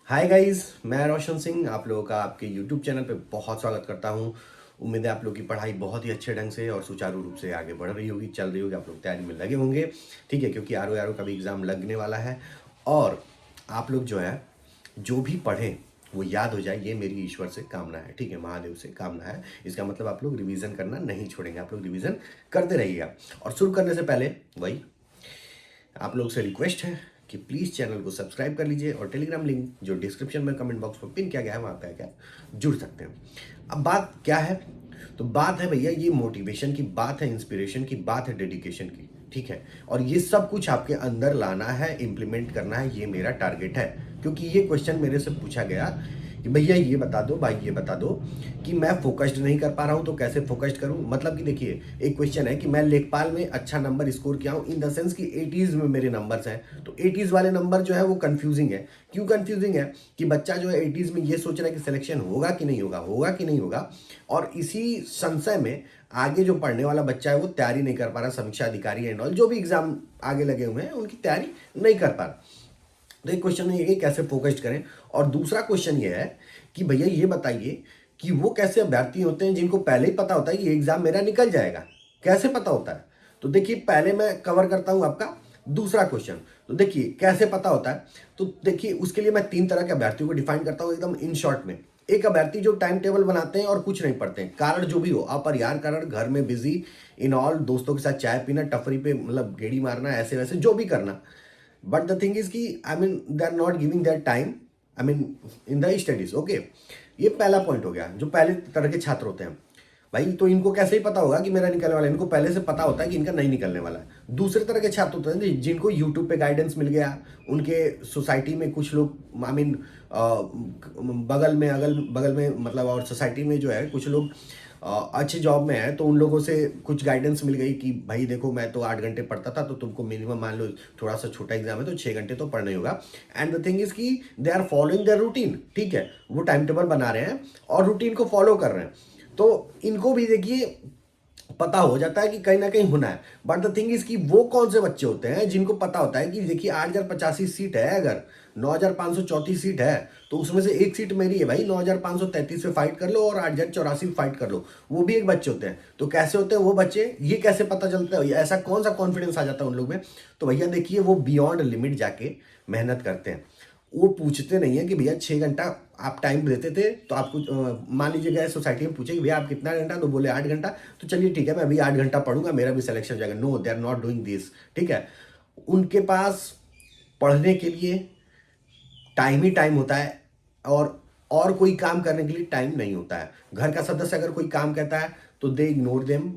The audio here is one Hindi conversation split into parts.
हाय गाइस, मैं रोशन सिंह आप लोगों का आपके यूट्यूब चैनल पे बहुत स्वागत करता हूं। उम्मीद है आप लोगों की पढ़ाई बहुत ही अच्छे ढंग से और सुचारू रूप से आगे बढ़ रही होगी, चल रही होगी। आप लोग तैयारी में लगे होंगे, ठीक है, क्योंकि आर का भी एग्ज़ाम लगने वाला है। और आप लोग जो है, जो भी पढ़ें वो याद हो जाए, ये मेरी ईश्वर से कामना है, ठीक है, महादेव से कामना है। इसका मतलब आप लोग रिवीजन करना नहीं छोड़ेंगे, आप लोग रिवीजन करते रहिएगा। और शुरू करने से पहले वही आप लोग से रिक्वेस्ट है कि प्लीज़ चैनल को सब्सक्राइब कर लीजिए और टेलीग्राम लिंक जो डिस्क्रिप्शन में कमेंट बॉक्स में पिन किया गया है वहाँ पे आकर जुड़ सकते हैं। अब बात क्या है? तो बात है भैया, ये मोटिवेशन की बात है, इंस्पिरेशन की बात है, डेडिकेशन की, ठीक है। और ये सब कुछ आपके अंदर लाना है, इम्प्लीमेंट करना है, ये मेरा टारगेट है। क्योंकि ये क्वेश्चन मेरे से पूछा गया कि भैया ये बता दो, भाई ये बता दो कि मैं फोकस्ड नहीं कर पा रहा हूँ तो कैसे फोकस्ड करूँ। मतलब कि देखिए, एक क्वेश्चन है कि मैं लेखपाल में अच्छा नंबर स्कोर किया हूँ, इन द सेंस कि 80s में मेरे नंबर्स हैं। तो 80s वाले नंबर जो है वो कंफ्यूजिंग है। क्यों कंफ्यूजिंग है? कि बच्चा जो है 80s में ये सोच रहा है कि सिलेक्शन होगा कि नहीं होगा, होगा कि नहीं होगा। और इसी संशय में आगे जो पढ़ने वाला बच्चा है वो तैयारी नहीं कर पा रहा, समीक्षा अधिकारी एंड ऑल जो भी एग्जाम आगे लगे हुए हैं उनकी तैयारी नहीं कर पा रहा। तो एक क्वेश्चन ये है कि कैसे फोकस्ड करें, और दूसरा क्वेश्चन ये है कि भैया ये बताइए कि वो कैसे अभ्यर्थी होते हैं जिनको पहले ही पता होता है कि ये एग्जाम मेरा निकल जाएगा। कैसे पता होता है? तो देखिए, पहले मैं कवर करता हूं आपका दूसरा क्वेश्चन। तो देखिए कैसे पता होता है। तो देखिए, उसके लिए मैं 3 तरह के अभ्यर्थियों को डिफाइन करता हूं एकदम इन शॉर्ट में। एक अभ्यर्थी जो टाइम टेबल बनाते हैं और कुछ नहीं पढ़ते हैं, कारण जो भी हो, अपरिहार्य कारण, घर में बिजी इन ऑल, दोस्तों के साथ चाय पीना, टफरी पे मतलब गेड़ी मारना, ऐसे वैसे जो भी करना। बट द थिंग इज कि I mean they are not giving that time, I mean in the studies. Okay, ये पहला पॉइंट हो गया। जो पहले तरह के छात्र होते हैं भाई, तो इनको कैसे ही पता होगा कि मेरा निकलने वाला है? इनको पहले से पता होता है कि इनका नहीं निकलने वाला है। दूसरे तरह के छात्र होते हैं जिनको यूट्यूब पे गाइडेंस मिल गया, उनके सोसाइटी में कुछ लोग, आई मीन बगल में, अगल बगल में मतलब, और सोसाइटी में जो है कुछ लोग अच्छे जॉब में है, तो उन लोगों से कुछ गाइडेंस मिल गई कि भाई देखो, मैं तो 8 घंटे पढ़ता था, तो तुमको मिनिमम मान लो थोड़ा सा छोटा एग्जाम है तो 6 घंटे तो पढ़ना ही होगा। एंड द थिंग इज कि they are following their routine, ठीक है, वो टाइम टेबल बना रहे हैं और रूटीन को फॉलो कर रहे हैं। तो इनको भी देखिए पता हो जाता है कि कहीं ना कहीं होना है। बट द थिंग इज कि वो कौन से बच्चे होते हैं जिनको पता होता है कि देखिए 8,085 सीट है, अगर 9,534 सीट है तो उसमें से एक सीट मेरी है भाई, 9,533 पे फाइट कर लो और 8,084 पे फाइट कर लो। वो भी एक बच्चे होते हैं। तो कैसे होते हैं वो बच्चे, ये कैसे पता चलता है, ऐसा कौन सा कॉन्फिडेंस आ जाता है उन लोग में? तो भैया देखिए, वो बियॉन्ड लिमिट जाके मेहनत करते हैं। वो पूछते नहीं है कि भैया 6 घंटा आप टाइम देते थे, तो आपको मान लीजिए गए सोसाइटी में पूछे कि भैया आप कितना घंटा, तो बोले 8 घंटा, तो चलिए ठीक है, मैं अभी 8 घंटा पढ़ूंगा, मेरा भी सिलेक्शन हो जाएगा। No, they are not doing this, ठीक है। उनके पास पढ़ने के लिए टाइम ही टाइम होता है, और कोई काम करने के लिए टाइम नहीं होता है। घर का सदस्य अगर कोई काम कहता है तो दे इग्नोर देम,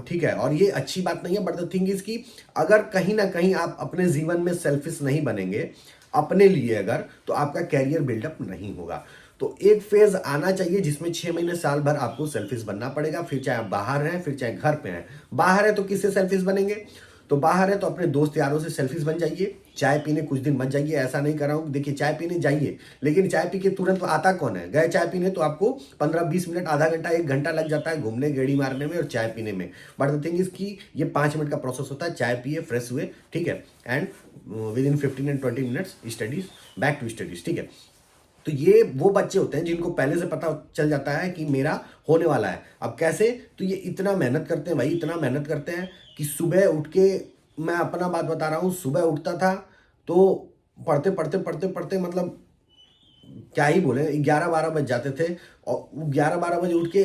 ठीक है। और ये अच्छी बात नहीं है। बट द थिंग इज कि अगर कहीं ना कहीं आप अपने जीवन में सेल्फिश नहीं बनेंगे अपने लिए, अगर, तो आपका कैरियर बिल्डअप नहीं होगा। तो एक फेज आना चाहिए जिसमें 6 महीने साल भर आपको सेल्फिश बनना पड़ेगा। फिर चाहे आप बाहर हैं, फिर चाहे घर पे हैं। बाहर है तो किससे सेल्फिश बनेंगे? तो बाहर है तो अपने दोस्त यारों से सेल्फिश बन जाइए। चाय पीने कुछ दिन मत जाइए, ऐसा नहीं कर रहा हूँ, देखिए चाय पीने जाइए, लेकिन चाय पी के तुरंत आता कौन है? गए चाय पीने तो आपको 15-20 मिनट, आधा घंटा, 1 घंटा लग जाता है घूमने, गेड़ी मारने में और चाय पीने में। बट द थिंग इज कि ये 5 मिनट का प्रोसेस होता है। चाय पिए, फ्रेश हुए, ठीक है, and within 15 and 20 minutes studies, back to studies, ठीक है। तो ये वो बच्चे होते हैं जिनको पहले से पता चल जाता है कि मेरा होने वाला है। अब कैसे? तो ये इतना मेहनत करते हैं भाई, इतना मेहनत करते हैं कि सुबह उठ के, मैं अपना बात बता रहा हूँ, सुबह उठता था तो पढ़ते पढ़ते पढ़ते पढ़ते मतलब क्या ही बोले, 11-12 बज जाते थे। और 11-12 बजे उठ के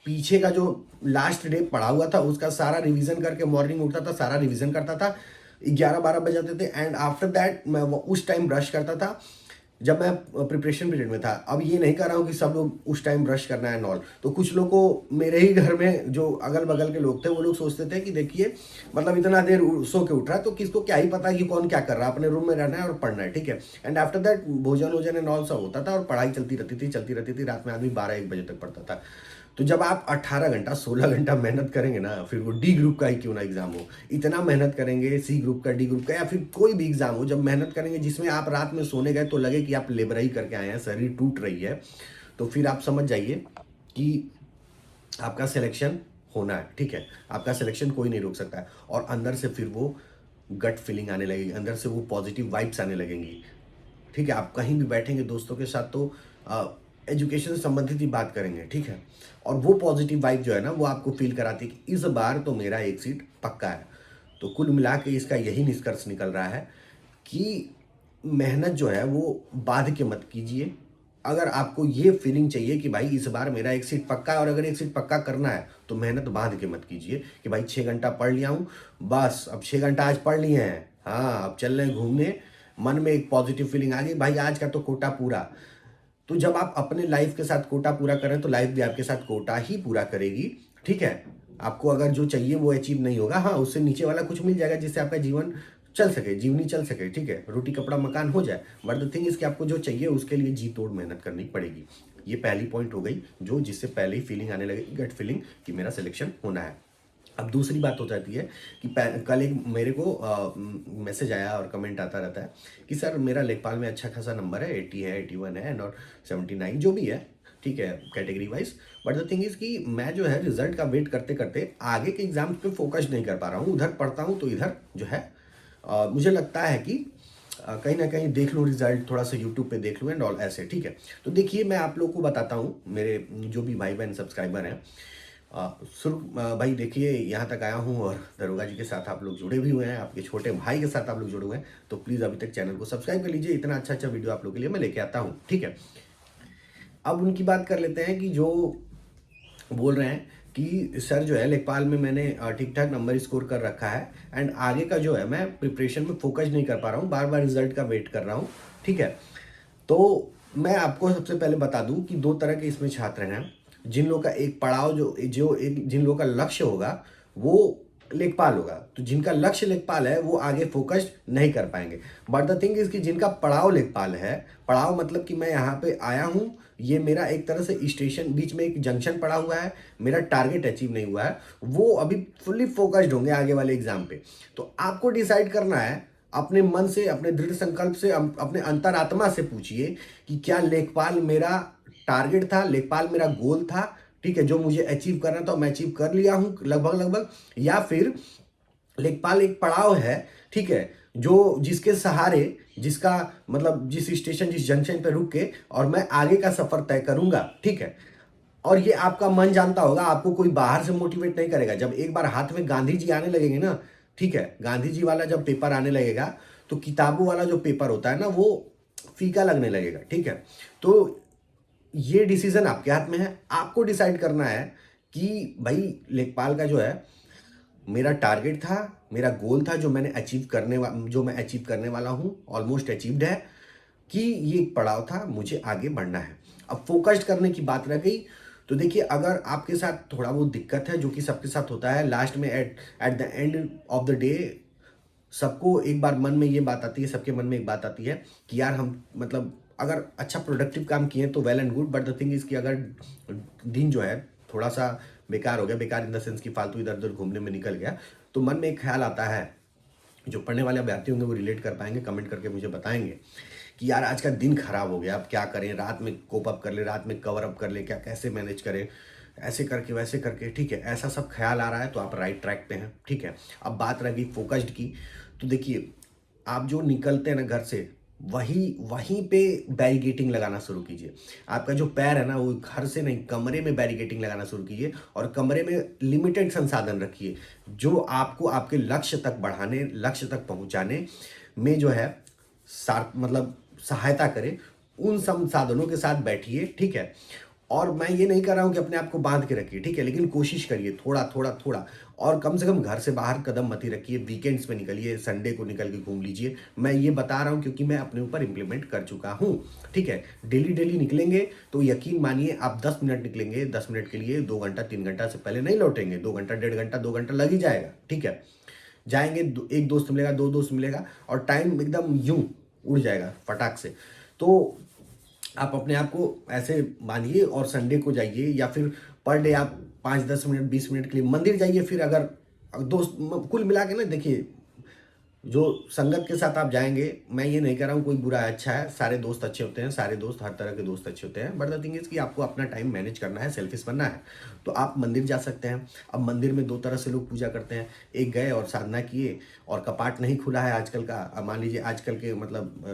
पीछे का जो लास्ट डे पढ़ा हुआ था उसका सारा रिवीजन करके मॉर्निंग उठता था, सारा रिवीजन करता था। 11-12 बज जाते थे एंड आफ्टर दैट मैं उस टाइम ब्रश करता था जब मैं प्रिपरेशन पीरियड में था। अब ये नहीं कर रहा हूँ कि सब लोग उस टाइम ब्रश करना है नॉल। तो कुछ लोग को, मेरे ही घर में जो अगल बगल के लोग थे, वो लोग सोचते थे कि देखिए मतलब इतना देर सो के उठ रहा है तो किसको क्या ही पता कि कौन क्या कर रहा है, अपने रूम में रहना है और पढ़ना है, ठीक है। एंड आफ्टर दैट भोजन वोजन एंड ऑल सब होता था और पढ़ाई चलती रहती थी। रात में आदमी 12-1 बजे तक पढ़ता था। तो जब आप 18 घंटा 16 घंटा मेहनत करेंगे ना, फिर वो डी ग्रुप का ही क्यों ना एग्जाम हो, इतना मेहनत करेंगे, सी ग्रुप का, डी ग्रुप का, या फिर कोई भी एग्जाम हो, जब मेहनत करेंगे जिसमें आप रात में सोने गए तो लगे कि आप लेबराई करके आए हैं, शरीर टूट रही है, तो फिर आप समझ जाइए कि आपका सिलेक्शन होना है, ठीक है। आपका सिलेक्शन कोई नहीं रोक सकता है। और अंदर से फिर वो गट फीलिंग आने लगेगी, अंदर से वो पॉजिटिव वाइब्स आने लगेंगी। ठीक है, आप कहीं भी बैठेंगे दोस्तों के साथ तो एजुकेशन से संबंधित ही बात करेंगे, ठीक है। और वो पॉजिटिव वाइब जो है ना वो आपको फील कराती है कि इस बार तो मेरा एक सीट पक्का है। तो कुल मिला के इसका यही निष्कर्ष निकल रहा है कि मेहनत जो है वो बांध के मत कीजिए। अगर आपको ये फीलिंग चाहिए कि भाई इस बार मेरा एक सीट पक्का है और अगर एक सीट पक्का करना है तो मेहनत बांध के मत कीजिए कि भाई 6 घंटा पढ़ लिया हूँ, बस अब 6 घंटा आज पढ़ लिए हैं, हाँ अब चल रहे हैं घूमने। मन में एक पॉजिटिव फीलिंग आ गई, भाई आज का तो कोटा पूरा। तो जब आप अपने लाइफ के साथ कोटा पूरा करें तो लाइफ भी आपके साथ कोटा ही पूरा करेगी, ठीक है। आपको अगर जो चाहिए वो अचीव नहीं होगा, हाँ उससे नीचे वाला कुछ मिल जाएगा जिससे आपका जीवन चल सके, जीवनी चल सके, ठीक है, रोटी कपड़ा मकान हो जाए। बट द थिंग इज कि आपको जो चाहिए उसके लिए जी तोड़ मेहनत करनी पड़ेगी। ये पहली पॉइंट हो गई जो जिससे पहले ही फीलिंग आने लगेगी, गट फीलिंग कि मेरा सिलेक्शन होना है। अब दूसरी बात हो जाती है कि कल एक मेरे को मैसेज आया और कमेंट आता रहता है कि सर मेरा लेखपाल में अच्छा खासा नंबर है, 80 है, 81 है और 79 जो भी है, ठीक है, category wise. But the thing is कि मैं जो है रिजल्ट का वेट करते करते आगे के एग्जाम्स पे फोकस नहीं कर पा रहा हूँ। उधर पढ़ता हूँ तो इधर जो है मुझे लगता है कि कहीं ना कहीं देख लूँ रिजल्ट, थोड़ा सा यूट्यूब पे देख लूँ एंड ऑल ऐसे, ठीक है। तो देखिए मैं आप लोग को बताता हूँ, मेरे जो भी भाई बहन सब्सक्राइबर हैं, शुरू भाई देखिए यहाँ तक आया हूँ और दरोगा जी के साथ आप लोग जुड़े भी हुए हैं, आपके छोटे भाई के साथ आप लोग जुड़े हुए हैं, तो प्लीज़ अभी तक चैनल को सब्सक्राइब कर लीजिए। इतना अच्छा अच्छा वीडियो आप लोग के लिए मैं लेके आता हूँ, ठीक है। अब उनकी बात कर लेते हैं कि जो बोल रहे हैं कि सर जो है लेखपाल में मैंने ठीक ठाक नंबर स्कोर कर रखा है एंड आगे का जो है मैं प्रिपरेशन में फोकस नहीं कर पा रहा हूँ, बार बार रिजल्ट का वेट कर रहा हूँ, ठीक है। तो मैं आपको सबसे पहले बता दूं कि दो तरह के इसमें छात्र हैं। जिन लोग का एक पड़ाव जो जो एक जिन लोगों का लक्ष्य होगा वो लेखपाल होगा, तो जिनका लक्ष्य लेखपाल है वो आगे फोकस नहीं कर पाएंगे। बट द थिंग इज कि जिनका पड़ाव लेखपाल है, पड़ाव मतलब कि मैं यहाँ पे आया हूँ, ये मेरा एक तरह से स्टेशन, बीच में एक जंक्शन पड़ा हुआ है, मेरा टारगेट अचीव नहीं हुआ है, वो अभी फुल्ली फोकस्ड होंगे आगे वाले एग्जाम पे। तो आपको डिसाइड करना है अपने मन से, अपने दृढ़ संकल्प से, अपने अंतरात्मा से पूछिए कि क्या लेखपाल मेरा टारगेट था, लेखपाल मेरा गोल था, ठीक है, जो मुझे अचीव करना था मैं अचीव कर लिया हूं लगभग लगभग, या फिर लेखपाल एक पड़ाव है, ठीक है, जो जिसके सहारे, जिसका मतलब जिस स्टेशन, जिस जंक्शन पे रुक के और मैं आगे का सफर तय करूंगा, ठीक है। और ये आपका मन जानता होगा, आपको कोई बाहर से मोटिवेट नहीं करेगा। जब एक बार हाथ में गांधी जी आने लगेंगे ना, ठीक है, गांधी जी वाला जब पेपर आने लगेगा तो किताबों वाला जो पेपर होता है ना वो फीका लगने लगेगा, ठीक है। तो ये डिसीजन आपके हाथ में है, आपको डिसाइड करना है कि भाई लेखपाल का जो है मेरा टारगेट था, मेरा गोल था, जो मैंने जो मैं अचीव करने वाला हूँ, ऑलमोस्ट अचीव्ड है, कि ये एक पड़ाव था, मुझे आगे बढ़ना है। अब फोकस्ड करने की बात रह गई, तो देखिए अगर आपके साथ थोड़ा बहुत दिक्कत है, जो कि सबके साथ होता है, लास्ट में at the end of the day सबको एक बार मन में ये बात आती है, सबके मन में एक बात आती है कि यार हम मतलब अगर अच्छा प्रोडक्टिव काम किए तो well and good, but the thing is कि अगर दिन जो है थोड़ा सा बेकार हो गया, बेकार इन द सेंस कि फालतू इधर उधर घूमने में निकल गया, तो मन में एक ख्याल आता है। जो पढ़ने वाले अभ्यर्थी होंगे वो रिलेट कर पाएंगे, कमेंट करके मुझे बताएंगे कि यार आज का दिन खराब हो गया, अब क्या करें, रात में कोप अप कर ले, रात में कवर अप कर ले, क्या कैसे मैनेज करें, ऐसे करके वैसे करके, ठीक है, ऐसा सब ख्याल आ रहा है तो आप राइट ट्रैक पे हैं, ठीक है। अब बात रह गई फोकस्ड की, तो देखिए आप जो निकलते हैं ना घर से, वहीं पे बैरिकेटिंग लगाना शुरू कीजिए। आपका जो पैर है ना वो घर से नहीं, कमरे में बैरिकेटिंग लगाना शुरू कीजिए और कमरे में लिमिटेड संसाधन रखिए जो आपको आपके लक्ष्य तक बढ़ाने, लक्ष्य तक पहुंचाने में जो है मतलब सहायता करे। उन संसाधनों के साथ बैठिए, ठीक है। और मैं ये नहीं कर रहा हूँ कि अपने आप को बांध के रखिए, ठीक है, लेकिन कोशिश करिए थोड़ा थोड़ा थोड़ा, और कम से कम घर से बाहर कदम मत ही रखिए। वीकेंड्स पे निकलिए, संडे को निकल के घूम लीजिए। मैं ये बता रहा हूँ क्योंकि मैं अपने ऊपर इंप्लीमेंट कर चुका हूँ, ठीक है। डेली डेली निकलेंगे तो यकीन मानिए आप 10 मिनट निकलेंगे, 10 मिनट के लिए 2 घंटा 3 घंटा से पहले नहीं लौटेंगे, 2 घंटा 1.5 घंटा 2 घंटा लग ही जाएगा, ठीक है। जाएंगे, एक दोस्त मिलेगा, 2 दोस्त मिलेगा और टाइम एकदम यूं उड़ जाएगा फटाक से। तो आप अपने आप को ऐसे मानिए और संडे को जाइए, या फिर पर डे आप 5-10 मिनट 20 मिनट के लिए मंदिर जाइए। फिर अगर दोस्त कुल मिला के ना देखिए, जो संगत के साथ आप जाएंगे, मैं ये नहीं कह रहा हूँ कोई बुरा है अच्छा है, सारे दोस्त अच्छे होते हैं, सारे दोस्त हर तरह के दोस्त अच्छे होते हैं, बट द थिंग इज़ कि आपको अपना टाइम मैनेज करना है, सेल्फिश बनना है। तो आप मंदिर जा सकते हैं। अब मंदिर में दो तरह से लोग पूजा करते हैं, एक गए और साधना किए और कपाट नहीं खुला है आजकल का। अब मान लीजिए आजकल के मतलब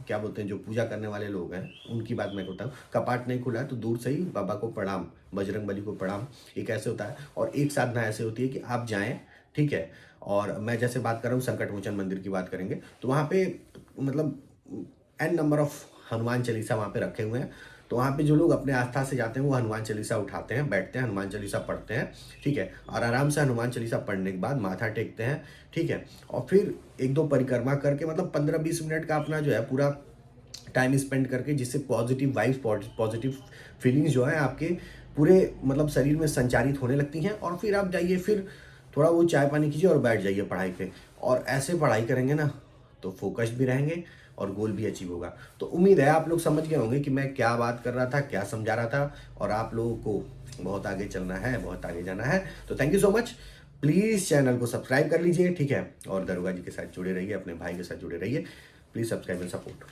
क्या बोलते हैं, जो पूजा करने वाले लोग हैं उनकी बात मैं करता हूँ, कपाट नहीं खुला है तो दूर से ही बाबा को प्रणाम, बजरंग बली को प्रणाम, एक ऐसे होता है। और एक साधना ऐसे होती है कि आप जाएं, ठीक है, और मैं जैसे बात कर रहा हूँ संकट मोचन मंदिर की बात करेंगे तो वहाँ पे मतलब n number of Hanuman Chalisa वहाँ पे रखे हुए हैं। तो वहाँ पे जो लोग अपने आस्था से जाते हैं वो हनुमान चालीसा उठाते हैं, बैठते हैं, हनुमान चालीसा पढ़ते हैं, ठीक है, और आराम से हनुमान चालीसा पढ़ने के बाद माथा टेकते हैं, ठीक है, और फिर एक दो परिक्रमा करके मतलब 15-20 मिनट का अपना जो है पूरा टाइम स्पेंड करके, जिससे पॉजिटिव वाइब्स, पॉजिटिव फीलिंग्स जो है आपके पूरे मतलब शरीर में संचारित होने लगती हैं। और फिर आप जाइए, फिर थोड़ा वो चाय पानी कीजिए और बैठ जाइए पढ़ाई पे। और ऐसे पढ़ाई करेंगे ना तो फोकस्ड भी रहेंगे और गोल भी अचीव होगा। तो उम्मीद है आप लोग समझ गए होंगे कि मैं क्या बात कर रहा था, क्या समझा रहा था, और आप लोगों को बहुत आगे चलना है, बहुत आगे जाना है। तो thank you so much. Please channel को सब्सक्राइब कर लीजिए, ठीक है, और दरोगा जी के साथ जुड़े रहिए, अपने भाई के साथ जुड़े रहिए। Please subscribe and support.